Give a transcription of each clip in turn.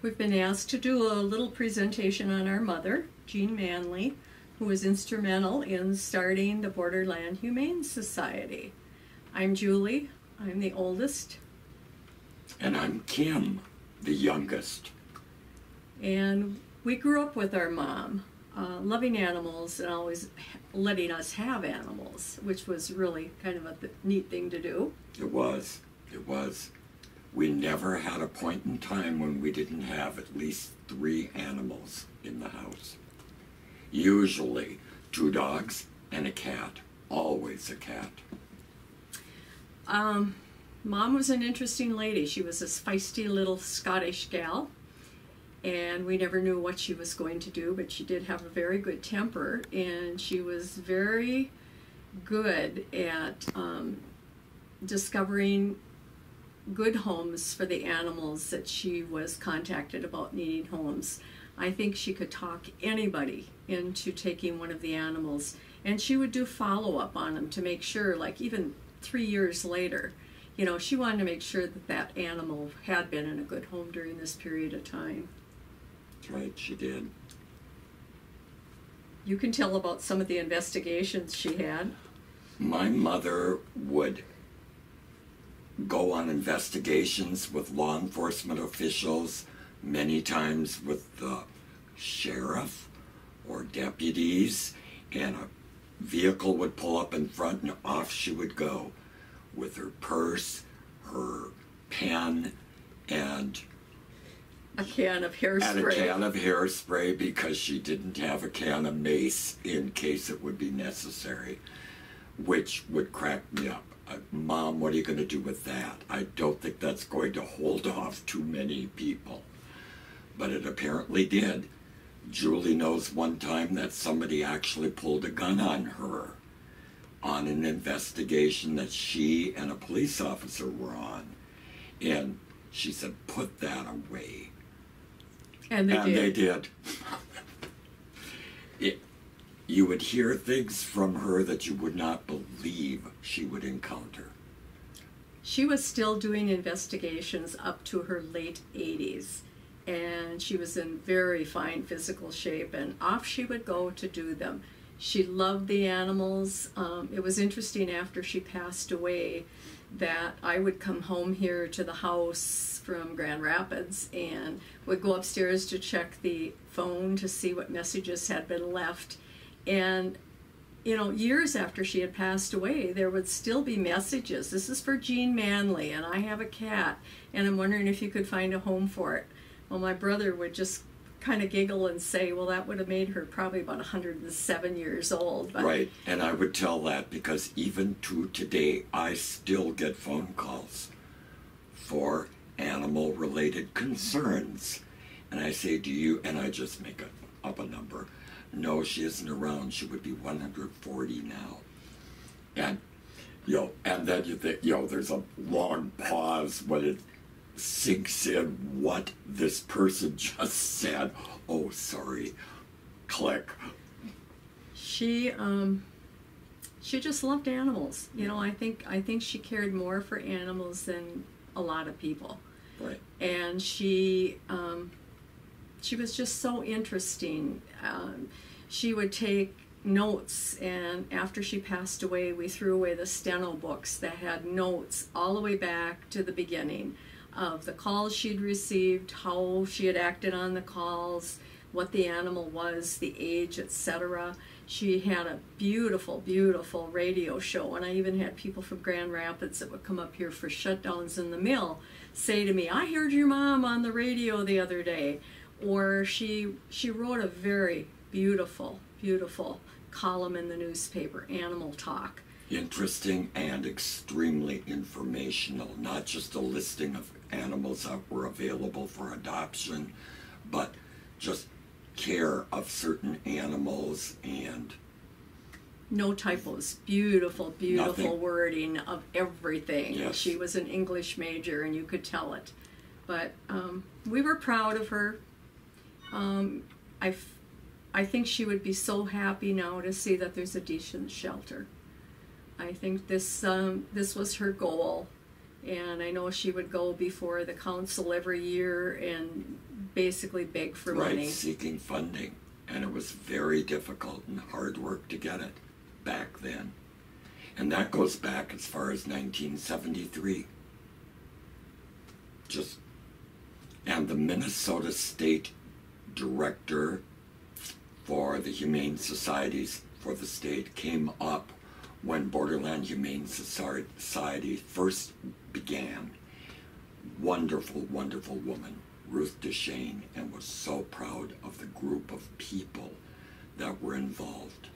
We've been asked to do a little presentation on our mother, Jean Manley, who was instrumental in starting the Borderland Humane Society. I'm Julie, I'm the oldest. And I'm Kim, the youngest. And we grew up with our mom, loving animals and always letting us have animals, which was really kind of a neat thing to do. It was. We never had a point in time when we didn't have at least 3 animals in the house. Usually 2 dogs and a cat. Always a cat. Mom was an interesting lady. She was this feisty little Scottish gal, and we never knew what she was going to do, but she did have a very good temper, and she was very good at discovering good homes for the animals that she was contacted about needing homes. I think she could talk anybody into taking one of the animals, and she would do follow-up on them to make sure, like even 3 years later, you know, she wanted to make sure that that animal had been in a good home during this period of time. That's right, she did. You can tell about some of the investigations she had. My mother would go on investigations with law enforcement officials, many times with the sheriff or deputies, and a vehicle would pull up in front and off she would go with her purse, her pen, and a can of hairspray. And a can of hairspray, because she didn't have a can of mace in case it would be necessary, which would crack me up. Mom, what are you going to do with that? I don't think that's going to hold off too many people. But it apparently did. Julie knows one time that somebody actually pulled a gun on her on an investigation that she and a police officer were on. And she said, put that away. And they did. You would hear things from her that you would not believe she would encounter. She was still doing investigations up to her late 80s, and she was in very fine physical shape, and off she would go to do them. She loved the animals. It was interesting after she passed away that I would come home here to the house from Grand Rapids and would go upstairs to check the phone to see what messages had been left. And, you know, years after she had passed away, there would still be messages. This is for Jean Manley, and I have a cat, and I'm wondering if you could find a home for it. Well, my brother would just kind of giggle and say, well, that would have made her probably about 107 years old. But right, and I would tell that because even to today, I still get phone calls for animal-related concerns. And I say, do you, and I just make up a number. No, she isn't around. She would be 140 now. And, and then you think, there's a long pause when it sinks in what this person just said. Oh, sorry. Click. She just loved animals. You know, I think she cared more for animals than a lot of people. Right. And she was just so interesting. She would take notes, and after she passed away, we threw away the steno books that had notes all the way back to the beginning of the calls she'd received, how she had acted on the calls, what the animal was, the age, etc. She had a beautiful, beautiful radio show, and I even had people from Grand Rapids that would come up here for shutdowns in the mill say to me, I heard your mom on the radio the other day. Or she wrote a very beautiful, beautiful column in the newspaper, Animal Talk. Interesting and extremely informational, not just a listing of animals that were available for adoption, but just care of certain animals and... No typos, beautiful, beautiful Nothing. Wording of everything. Yes. She was an English major and you could tell it. But we were proud of her. I think she would be so happy now to see that there's a decent shelter. I think this was her goal, And I know she would go before the council every year and basically beg for money. Right, seeking funding. And it was very difficult and hard work to get it back then. And that goes back as far as 1973. And the Minnesota State Director for the Humane Societies for the state came up when Borderland Humane Society first began. Wonderful, wonderful woman, Ruth DeShane, and was so proud of the group of people that were involved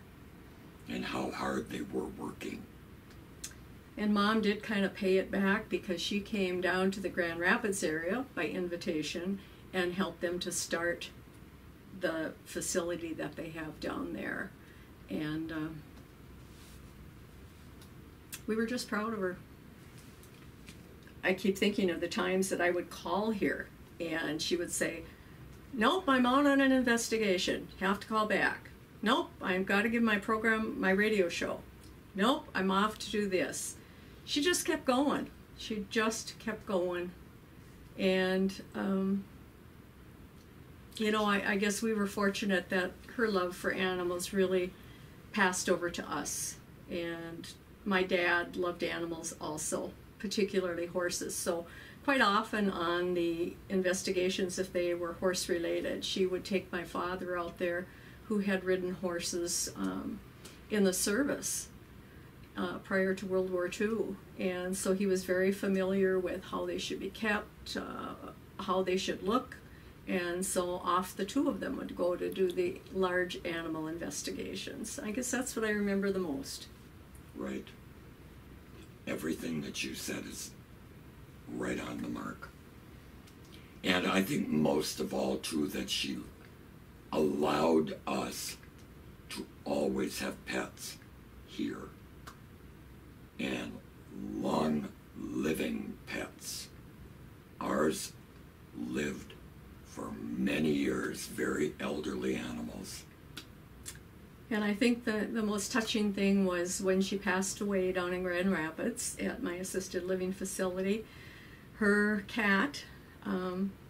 and how hard they were working. And Mom did kind of pay it back because she came down to the Grand Rapids area by invitation and helped them to start the facility that they have down there. And we were just proud of her. I keep thinking of the times that I would call here and she would say, "Nope, I'm out on an investigation. Have to call back. Nope, I've got to give my program, my radio show. Nope, I'm off to do this." She just kept going. She just kept going. And, you know, I guess we were fortunate that her love for animals really passed over to us. And my dad loved animals also, particularly horses. So quite often on the investigations, if they were horse related, she would take my father out there who had ridden horses in the service prior to World War II. And so he was very familiar with how they should be kept, how they should look. And so off the two of them would go to do the large animal investigations. I guess that's what I remember the most. Right. Everything that you said is right on the mark. And I think most of all, too, that she allowed us to always have pets here. And long-living pets. Ours lived for many years, very elderly animals. And I think the most touching thing was when she passed away down in Grand Rapids at my assisted living facility. Her cat,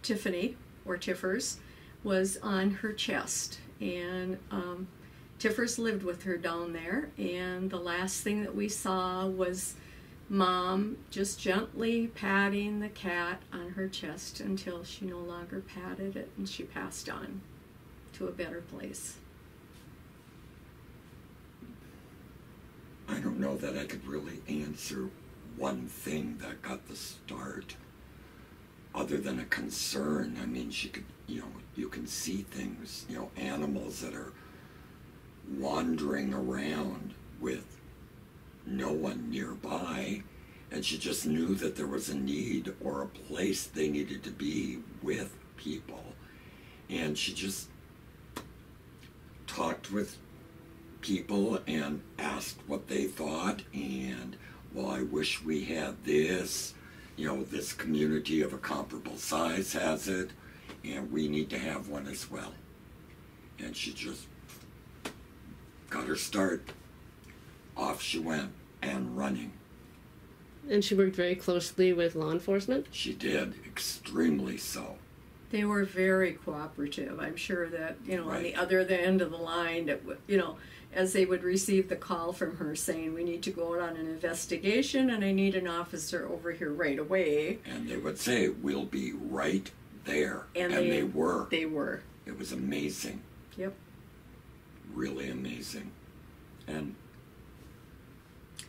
Tiffany, or Tiffers, was on her chest. And Tiffers lived with her down there. And the last thing that we saw was Mom just gently patting the cat on her chest until she no longer patted it and she passed on to a better place. I don't know that I could really answer one thing that got the start other than a concern. I mean, she could, you can see things, animals that are wandering around with no one nearby, and she just knew that there was a need or a place they needed to be with people. And she just talked with people and asked what they thought, and, well, I wish we had this, this community of a comparable size has it, and we need to have one as well. And she just got her start. Off she went, and running. And she worked very closely with law enforcement? She did, extremely so. They were very cooperative. I'm sure that, Right. On the other end of the line, that as they would receive the call from her saying, "We need to go out on an investigation and I need an officer over here right away." And they would say, "We'll be right there." And they were. They were. It was amazing. Yep. Really amazing. And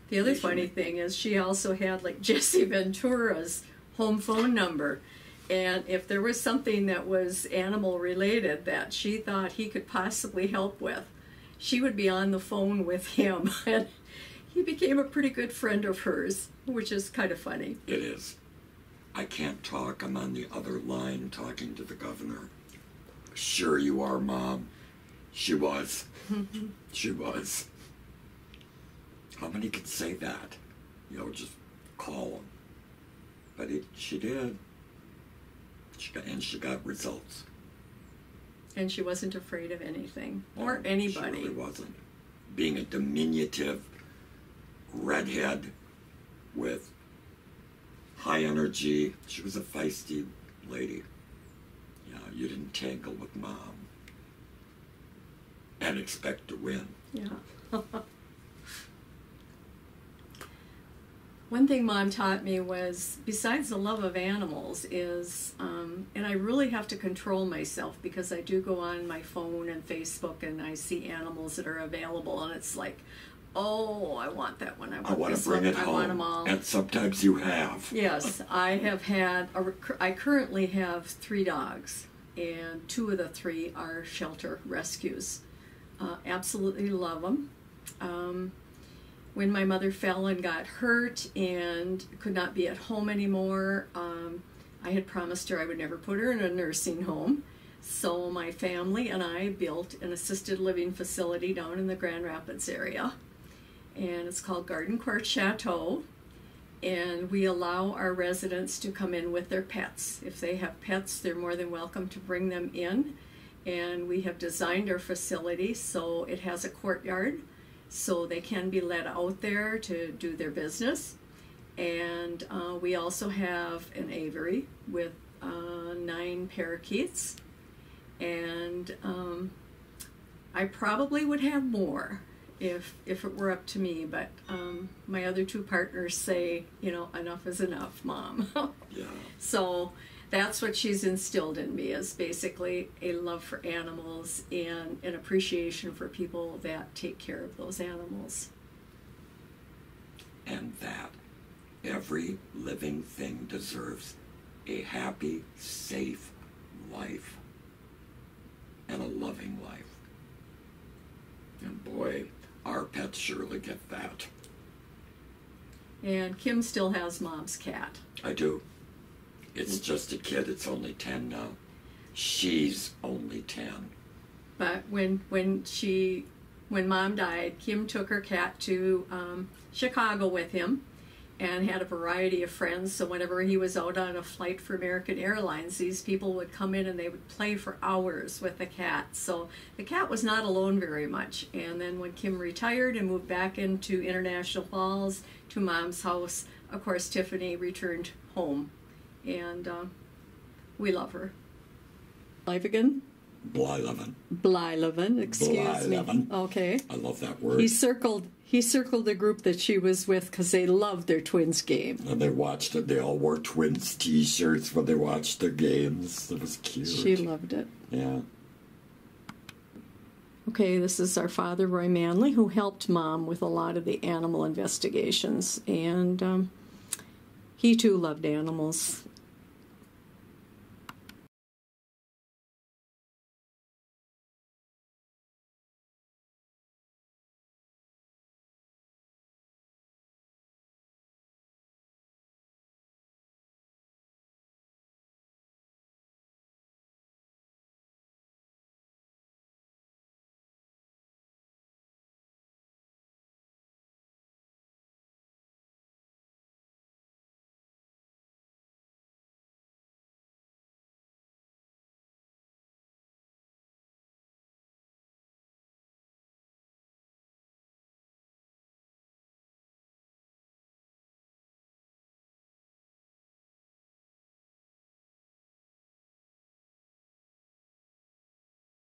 the other funny thing is she also had like Jesse Ventura's home phone number. And if there was something that was animal related that she thought he could possibly help with, she would be on the phone with him. And he became a pretty good friend of hers, which is kind of funny. it is. I can't talk. I'm on the other line talking to the governor. Sure you are, Mom. She was. She was. How many could say that? Just call them. But she did. She got results. And she wasn't afraid of anything or anybody. She really wasn't. Being a diminutive redhead with high energy. She was a feisty lady. Yeah, you didn't tangle with Mom and expect to win. Yeah. One thing Mom taught me was, besides the love of animals, is, and I really have to control myself because I do go on my phone and Facebook and I see animals that are available, and it's like, oh, I want that one. I want to bring it home. I want them all. And sometimes you have. Yes, I currently have 3 dogs, and 2 of the 3 are shelter rescues. Absolutely love them. When my mother fell and got hurt and could not be at home anymore, I had promised her I would never put her in a nursing home. So my family and I built an assisted living facility down in the Grand Rapids area. And it's called Garden Court Chateau. And we allow our residents to come in with their pets. If they have pets, they're more than welcome to bring them in. And we have designed our facility so it has a courtyard, so they can be let out there to do their business. And we also have an aviary with 9 parakeets. And I probably would have more if it were up to me, but my other 2 partners say, enough is enough, Mom. Yeah. So that's what she's instilled in me, is basically a love for animals and an appreciation for people that take care of those animals. And that every living thing deserves a happy, safe life and a loving life. And boy, our pets surely get that. And Kim still has Mom's cat. I do. It's just a kid. It's only 10 now. She's only 10. But when Mom died, Kim took her cat to Chicago with him and had a variety of friends. So whenever he was out on a flight for American Airlines, these people would come in and they would play for hours with the cat. So the cat was not alone very much. And then when Kim retired and moved back into International Falls to Mom's house, of course, Tiffany returned home. And we love her. Live again? Blyleven. Excuse me. Okay. I love that word. He circled the group that she was with because they loved their Twins game. And they watched it. They all wore Twins t-shirts when they watched their games. It was cute. She loved it. Yeah. Okay, this is our father, Roy Manley, who helped Mom with a lot of the animal investigations. And he too loved animals.